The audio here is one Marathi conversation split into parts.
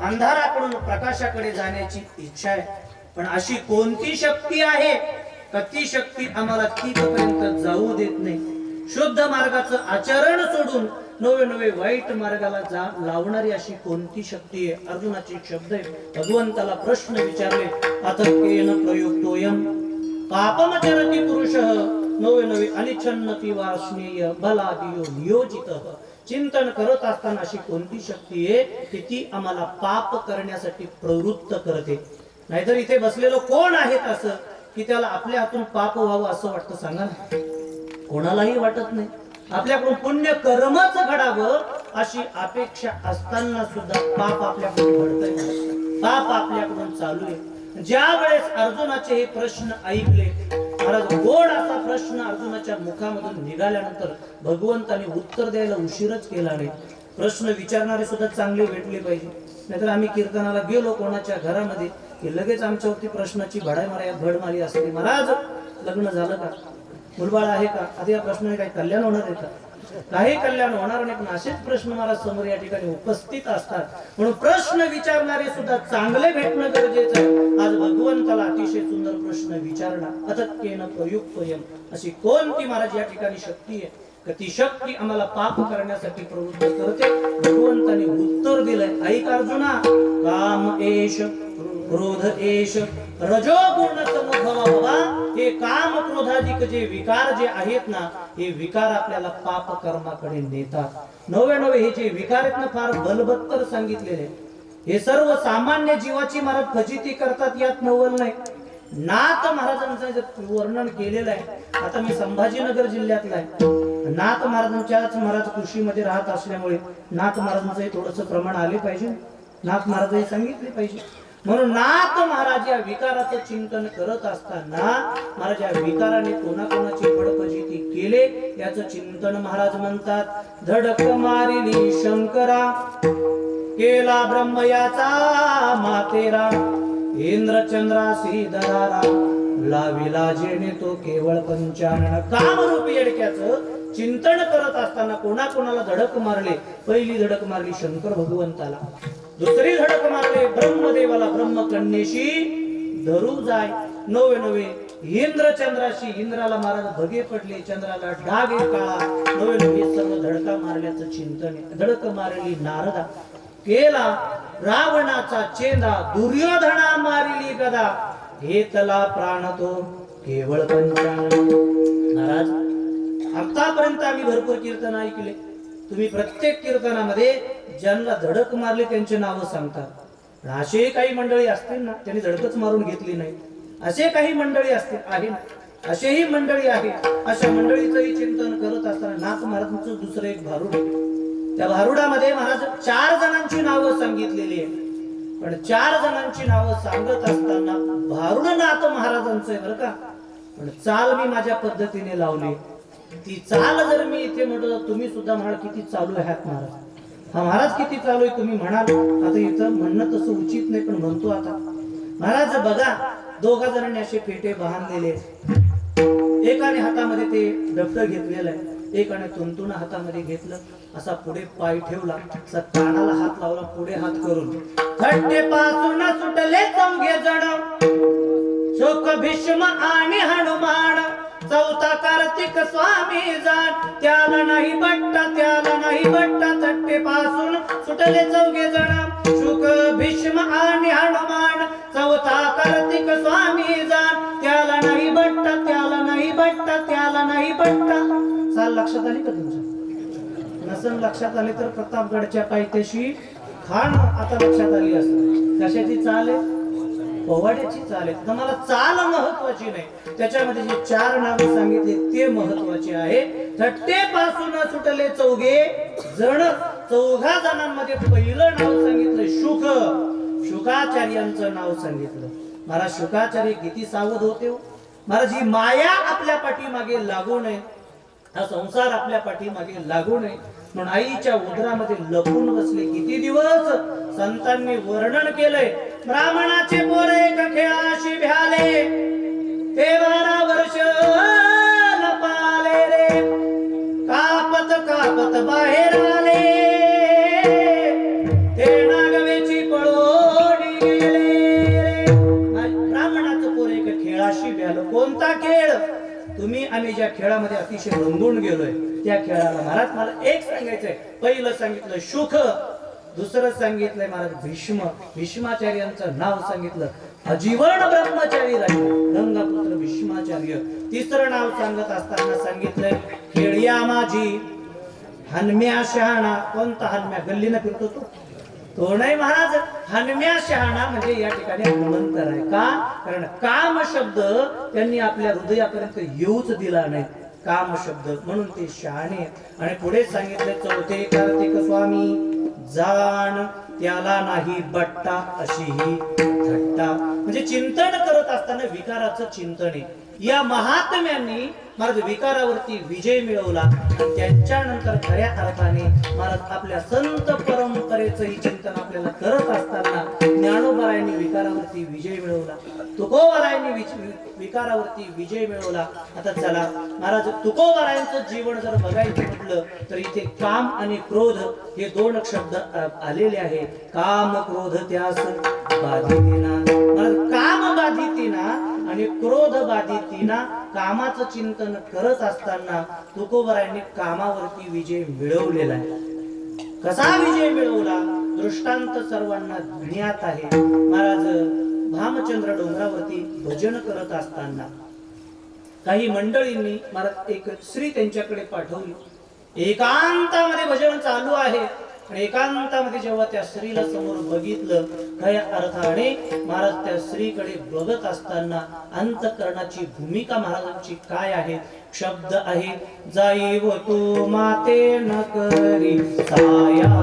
अंधाराकडून प्रकाशाकडे जाण्याची इच्छा आहे, पण अशी कोणती शक्ती आहे का ती शक्ती आम्हाला तिथपर्यंत जाऊ देत नाही? शुद्ध मार्गाचं आचरण सोडून नवे नवे वाईट मार्गाला लावणारी अशी कोणती शक्ती आहे? अर्जुनाचे शब्द आहे. भगवंताला प्रश्न विचारले, अथकेन प्रयुक्तोयम पापमचरति पुरुषः नवे नवे अनिच्छन्नति वार्ष्णेय बलादियो नियोजितः. चिंतन करत असताना अशी कोणती शक्ती आहे की ती आम्हाला पाप करण्यासाठी प्रवृत्त करते? नाहीतर इथे बसलेलं कोण आहेत असं की त्याला आपल्या हातून पाप व्हावं असं वाटतं? सांगा ना. कोणालाही वाटत नाही. आपल्याकडून पुण्य कर्मच घडावं अशी अपेक्षा असताना सुद्धा पाप आपल्याकडून घडतंय, पाप आपल्याकडून चालू आहे. ज्या वेळेस अर्जुनाचे हे प्रश्न ऐकले, महाराज गोड असा प्रश्न अर्जुनाच्या मुखामधून निघाल्यानंतर भगवंताने उत्तर द्यायला उशीरच केला नाही. प्रश्न विचारणारे सुद्धा चांगले भेटले पाहिजे. नाहीतर आम्ही कीर्तनाला गेलो कोणाच्या घरामध्ये की लगेच आमच्यावरती प्रश्नाची भडमारी असते. महाराज लग्न झालं का? मुलबाळ आहे का? आधी या प्रश्नाने काही कल्याण होणार आहे का? काही कल्याण होणार नाही. पण असेच प्रश्न महाराज समोर या ठिकाणी उपस्थित असतात. म्हणून प्रश्न विचारणारे सुद्धा चांगले भेटणं गरजेचं आहे. आज भगवंताला अतिशय सुंदर प्रश्न विचारला, अथकेन प्रयुक्तोयम. अशी कोणती महाराज या ठिकाणी शक्ती आहे का ती शक्ती आम्हाला पाप करण्यासाठी प्रवृत्त करते? भगवंताने उत्तर दिलंय, ऐक अर्जुना, काम एष क्रोध एष रजोगुण समुद्भव बाबा. हे काम क्रोधाधिक जे विकार जे आहेत ना, हे विकार आपल्याला पाप कर्माकडे नेतात. नवे नवे हे जे विकार आहेत ना, फार बलबत्तर सांगितलेले. हे सर्व सामान्य जीवाची महाराज फजिती करतात, यात नवल नाही. नाथ महाराजांचं वर्णन केलेलं आहे. आता मी संभाजीनगर जिल्ह्यातला आहे. नाथ महाराजांच्याच महाराज कृषीमध्ये राहत असल्यामुळे नाथ महाराजांचंही थोडंसं प्रमाण आले पाहिजे. नाथ महाराजही सांगितले पाहिजे. म्हणून नाथ महाराज या विकाराचं चिंतन करत असताना महाराज या विकाराने कोणाकोणाची फडफजिती केले याचं चिंतन महाराज म्हणतात. धडक मारिली शंकरा केला ब्रह्म याचा मातेरा इंद्रचंद्रासी दरारा लाविला जेणे तो केवळ पंचानन. कामरूपी येडक्याचं चिंतन करत असताना कोणाकोणाला धडक मारले? पहिली धडक मारली शंकर भगवंताला, दुसरी धडक मारले ब्रह्मदेवाला, ब्रह्मकन्येशी धरू जाय. नवे नवे इंद्रचंद्राशी, इंद्राला महाराज भगे पडले, चंद्राला डाग काळा. नवे नवे सर्व धडका मारल्याचं चिंतन. धडक मारली नारदा केला रावणाचा चेंदा, दुर्योधना मारिली गदा घेतला प्राण तो केवळ पंचानन. महाराज आतापर्यंत आम्ही भरपूर कीर्तन ऐकले. तुम्ही प्रत्येक कीर्तनामध्ये ज्यांना धडक मारले त्यांचे नाव सांगतात. असे काही मंडळी असतील ना, त्यांनी धडकच मारून घेतली नाही, असे काही मंडळी असतील, आहे असेही मंडळी आहेत. अशा मंडळीचंही चिंतन करत असताना नाथ महाराजांचं दुसरं एक भारुड आहे. त्या भारुडामध्ये महाराज 4 जणांची नावं सांगितलेली आहे. पण 4 जणांची नावं सांगत असताना भारुड नाथ महाराजांचं आहे बरं का. पण चाल मी माझ्या पद्धतीने लावली. ती चाल जर मी इथे म्हटलं, तुम्ही सुद्धा म्हणाल किती चालू आहात महाराज. हा महाराज किती चालू आहे तुम्ही म्हणाल. आता इथं म्हणणं तसं उचित नाही, पण म्हणतो आता. महाराज बघा, 2 जणांनी असे पेटे बांधलेले. एकाने हातामध्ये ते दफ्तर घेतलेलं आहे, एकाने तुंतुण हातामध्ये घेतलं. असा पुढे पाय ठेवला, असा कानाला हात लावला, पुढे हात करून. थट्टेपासून सुटले 4 जण, शोक भीष्म आणि हनुमान. 4था कार्तिक स्वामी जाण, त्याला नाही बट्टा, त्याला नाही बट्टा. थट्टेपासून सुटले 4 जण, शुक भीष्म आणि हनुमान. 4था कार्तिक स्वामी जाण, त्याला नाही बट्टा, त्याला नाही बट्टा, त्याला नाही बट्टा. चाल लक्षात आली का तुमच्या? नसन लक्षात आली तर प्रतापगडच्या पायथ्याशी खान आता लक्षात आली असते. कशाची चाल आहे? पोवाड्याची चाल आहे. तर मला चाल महत्वाची नाही, त्याच्यामध्ये जे 4 नावे सांगितले ते महत्वाचे आहे. थट्टेपासून सुटले 4 जण. 4 जणांमध्ये पहिलं नाव सांगितलं शुक, शुकाचार्यांचं नाव सांगितलं. महाराज शुकाचार्य किती सावध होते हो. महाराज ही माया आपल्या पाठीमागे लागू नये, हा संसार आपल्या पाठीमागे लागू नये म्हणून आईच्या उदरामध्ये लपून बसले. किती दिवस संतांनी वर्णन केलंय. ब्राह्मणाचे पोर एक खेळाशी भ्याले, ते 12 वर्ष लपाले रे. कापत कापत बाहेर आले, ते नागवेची पळो खेळ. तुम्ही आम्ही ज्या खेळामध्ये अतिशय रंगून गेलोय त्या खेळाला महाराज मला एक सांगायचंय. पहिलं सांगितलं शुक, दुसरं सांगितलंय महाराज भीष्म, भीष्माचार्यांचं नाव सांगितलं. आजीवन ब्रह्मचारी राहिले गंगापुत्र भीष्माचार्य. तिसरं नाव सांगत असताना सांगितलंय खेळ्या माझी हनम्या शहाणा. कोणता हनम्या? गल्लीनं फिरतो तो नाही महाराज. हनम्या शहाणा म्हणजे या ठिकाणी हनुमंत आहे. का? कारण काम शब्द त्यांनी आपल्या हृदयापर्यंत येऊच दिला नाही. काम शब्द म्हणून ते शहाणे. आणि पुढे सांगितले चौथे कार्तिक स्वामी जाण त्याला नाही बट्टा अशी ही थट्टा. म्हणजे चिंतन करत असताना विकाराचं चिंतन आहे. या महात्म्यांनी महाराज विकारावरती विजय मिळवला. आणि त्यांच्यानंतर खऱ्या अर्थाने महाराज आपल्या संत परंपरेचंही चिंतन आपल्याला करत असताना ज्ञानोबारायांनी विकारावरती विजय मिळवला, तुकोबारायांनी विकारावरती विजय मिळवला. आता चला महाराज तुकोबारायांचं जीवन जर बघायचं म्हटलं तर इथे काम आणि क्रोध हे दोन शब्द आलेले आहेत. काम क्रोध त्यास बाधितेना. महाराज काम बाधितेना आणि क्रोध बाधितेना. कामाचं चिंतन करत असताना तुकोबारायांनी कामावरती विजय मिळवलेला आहे. कसा विजय मिळवला? दृष्टांत सर्वांना ज्ञात आहे. महाराज भामचंद्र डोंगरावरती भजन करत असताना काही मंडळींनी महाराज एक स्त्री त्यांच्याकडे पाठवली. एकांतामध्ये भजन चालू आहे आणि एकांतामध्ये जेव्हा त्या स्त्रीला समोर बघितलं खऱ्या अर्थाने महाराज त्या स्त्रीकडे बघत असताना अंतःकरणाची भूमिका महाराजांची काय आहे? शब्द आहे जाईव तू माते न करी साया.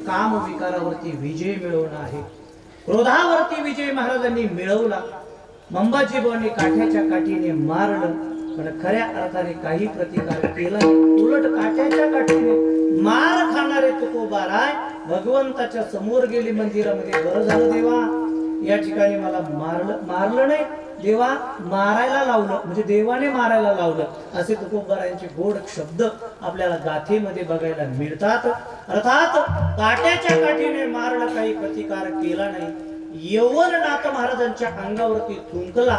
काम विकारावरती विजय मिळवणं आहे. क्रोधावरती विजय महाराजांनी मिळवला. मंबाजीबाईंनी काठ्याच्या काठीने मारलं पण खऱ्या अर्थाने काही प्रतिकार केला नाही. उलट काठ्याच्या काठीने मार खाणारे तुकोबाराय भगवंताच्या समोर गेले मंदिरामध्ये. बरं झालं देवा या ठिकाणी मला मारलं नाही, देवा मारायला लावलं, म्हणजे देवाने मारायला लावलं, असे तुकोबारायांचे गोड शब्द आपल्याला गाथेमध्ये बघायला मिळतात. अर्थात काट्याच्या काठीने मारलं, काही प्रतिकार केला नाही. यवननाथ महाराजांच्या अंगावरती थुंकला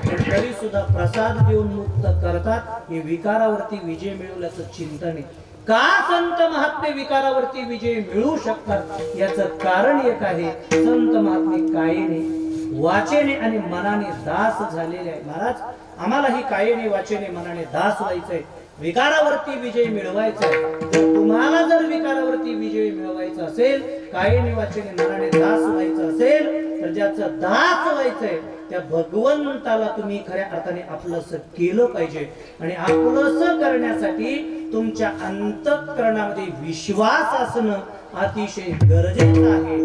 पण तरी सुद्धा प्रसाद देऊन मुक्त करतात. हे विकारावरती विजय मिळवल्याचं चिंतन आहे. का संत महात्मे विकारावरती विजय मिळवू शकतात याचं कारण एक आहे, संत महात्मे कायेने वाचेने आणि मनाने दास झालेले आहे. महाराज आम्हालाही कायेने वाचेने मनाने दास व्हायचंय, विकारावरती विजय मिळवायचा आहे. जर तुम्हाला जर विकारावरती विजय मिळवायचा असेल, कायेने वाचेने मनाने दास व्हायचं असेल तर ज्याचं दास व्हायचंय त्या भगवंताला तुम्ही खऱ्या अर्थाने आपलंसं केलं पाहिजे. आणि आपलंसं करण्यासाठी तुमच्या अंतःकरणामध्ये विश्वास असणं अतिशय गरजेचं आहे.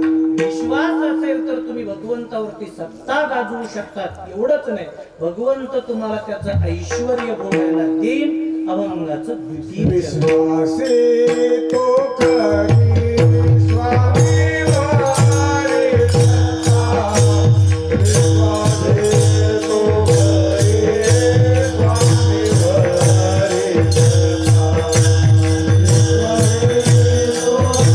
विश्वास असेल तर तुम्ही भगवंतावरती सत्ता गाजवू शकतात. एवढंच नाही, भगवंत तुम्हाला त्याचं ऐश्वर्य भोगायला देईन. अभंगाचं द्वितीय विश्वासे तो करी स्वामी वारे सत्ता. विश्वासे तो करी स्वामी वारे सत्ता. विश्वासे तो करी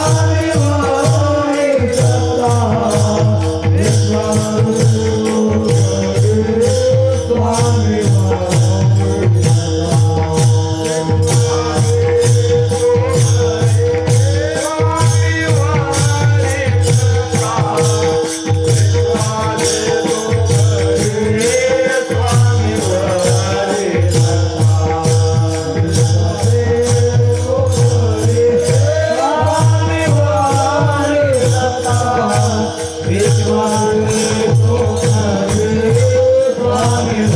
स्वामी वारे सत्ता. विश्वासे तो करी स्वामी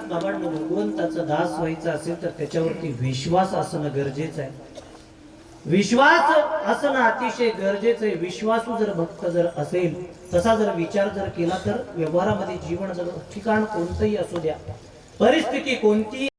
बाबांनो, भगवंताचा दास व्हायचा असेल तर त्याच्यावरती विश्वास असणं गरजेचं आहे. विश्वास असणं अतिशय गरजेचं आहे. विश्वासू जर भक्त जर असेल, तसा जर विचार जर केला तर व्यवहारामध्ये जीवन जर ठिकाण कोणतंही असू द्या, परिस्थिती कोणती